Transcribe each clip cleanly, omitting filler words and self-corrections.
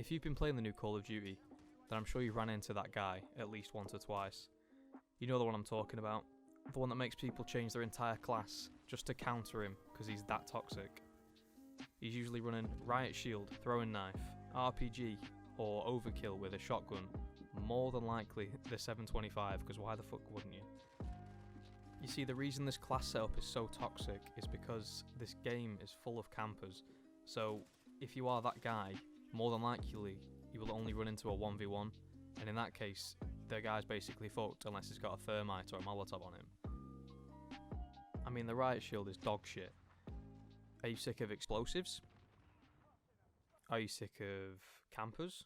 If you've been playing the new Call of Duty, then I'm sure you ran into that guy at least once or twice. You know the one I'm talking about. The one that makes people change their entire class just to counter him because he's that toxic. He's usually running Riot Shield, Throwing Knife, RPG, or Overkill with a shotgun. More than likely the 725, because why the fuck wouldn't you? You see, the reason this class setup is so toxic is because this game is full of campers. So if you are that guy, more than likely you will only run into a 1v1, and in that case the guy's basically fucked unless he's got a thermite or a molotov on him. I mean, the Riot Shield is dog shit. Are you sick of explosives? Are you sick of campers?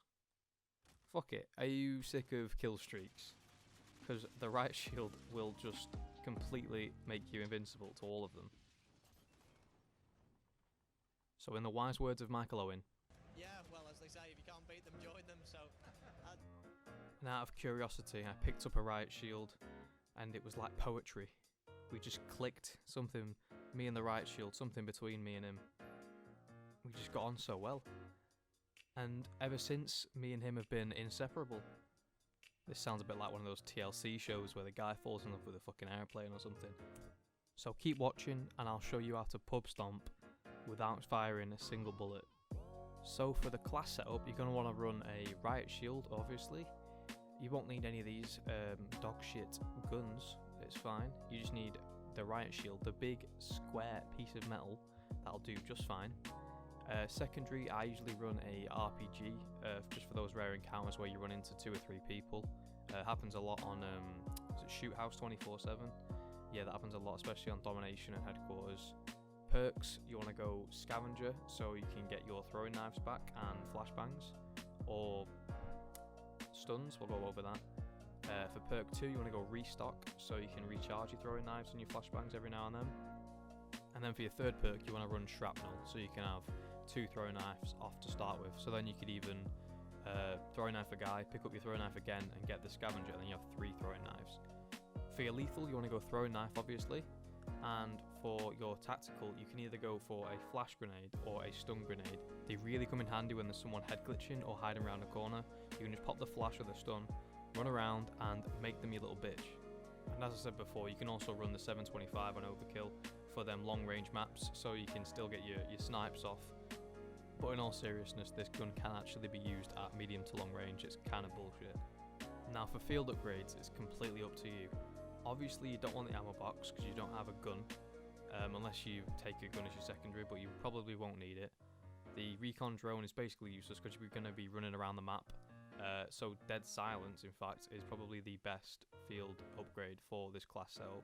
Fuck it, are you sick of kill streaks? Because the Riot Shield will just completely make you invincible to all of them. So in the wise words of Michael Owen, yeah, well, as they say, if you can't beat them, join them, so... And out of curiosity, I picked up a Riot Shield, and it was like poetry. We just clicked something, me and the Riot Shield, something between me and him. We just got on so well. And ever since, me and him have been inseparable. This sounds a bit like one of those TLC shows where the guy falls in love with a fucking airplane or something. So keep watching, and I'll show you how to pub stomp without firing a single bullet. So for the class setup, you're going to want to run a Riot Shield, obviously. You won't need any of these dog shit guns, it's fine. You just need the Riot Shield, the big square piece of metal. That'll do just fine. Secondary, I usually run a RPG, just for those rare encounters where you run into 2 or 3 people. Happens a lot on is it Shoot House 24/7? Yeah, that happens a lot, especially on Domination and Headquarters. Perks, you want to go Scavenger, so you can get your throwing knives back and flashbangs, or stuns, we'll go over that. For perk 2, you want to go Restock, so you can recharge your throwing knives and your flashbangs every now and then. And then for your third perk, you want to run Shrapnel, so you can have 2 throwing knives off to start with. So then you could even throwing knife a guy, pick up your throwing knife again, and get the Scavenger, and then you have 3 throwing knives. For your lethal, you want to go throwing knife, obviously. And for your tactical, you can either go for a flash grenade or a stun grenade. They really come in handy when there's someone head glitching or hiding around a corner. You can just pop the flash or the stun, run around and make them your little bitch. And as I said before, you can also run the 725 on Overkill for them long range maps, so you can still get your snipes off. But in all seriousness, this gun can actually be used at medium to long range. It's kind of bullshit. Now for field upgrades, it's completely up to you. Obviously you don't want the ammo box because you don't have a gun, unless you take a gun as your secondary, but you probably won't need it. The recon drone is basically useless because you're going to be running around the map, so dead silence in fact is probably the best field upgrade for this class setup.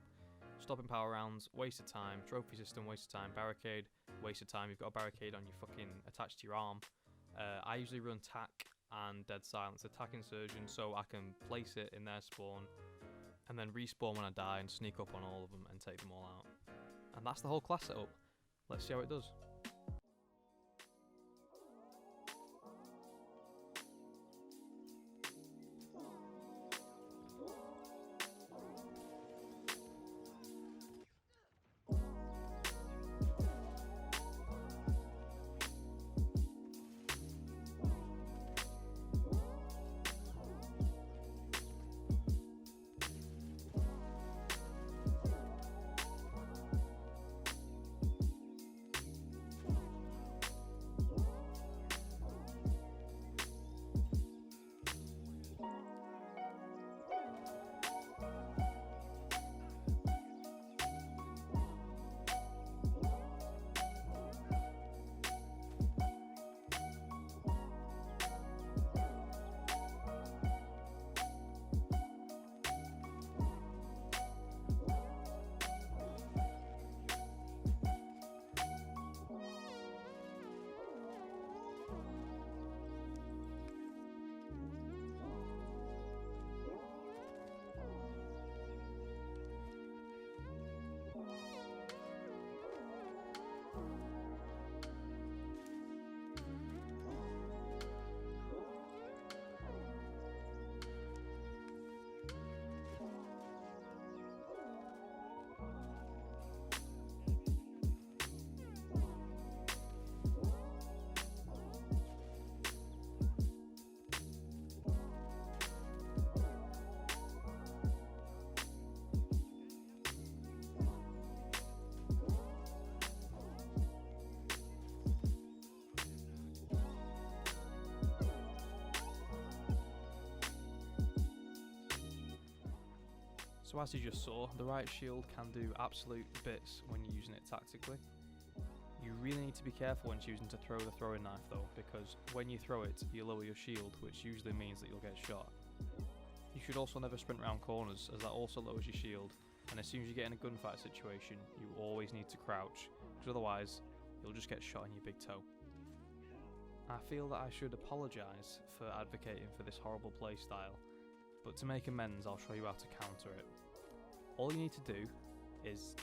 Stopping power rounds, waste of time. Trophy system, waste of time. Barricade, waste of time. You've got a barricade on your fucking attached to your arm. I usually run tac and dead silence, attack insurgent, so I can place it in their spawn and then respawn when I die and sneak up on all of them and take them all out. And that's the whole class setup. Let's see how it does. So as you just saw, the Riot shield can do absolute bits when you're using it tactically. You really need to be careful when choosing to throw the throwing knife though, because when you throw it, you lower your shield, which usually means that you'll get shot. You should also never sprint around corners, as that also lowers your shield, and as soon as you get in a gunfight situation, you always need to crouch, because otherwise, you'll just get shot in your big toe. I feel that I should apologise for advocating for this horrible playstyle, but to make amends I'll show you how to counter it. All you need to do is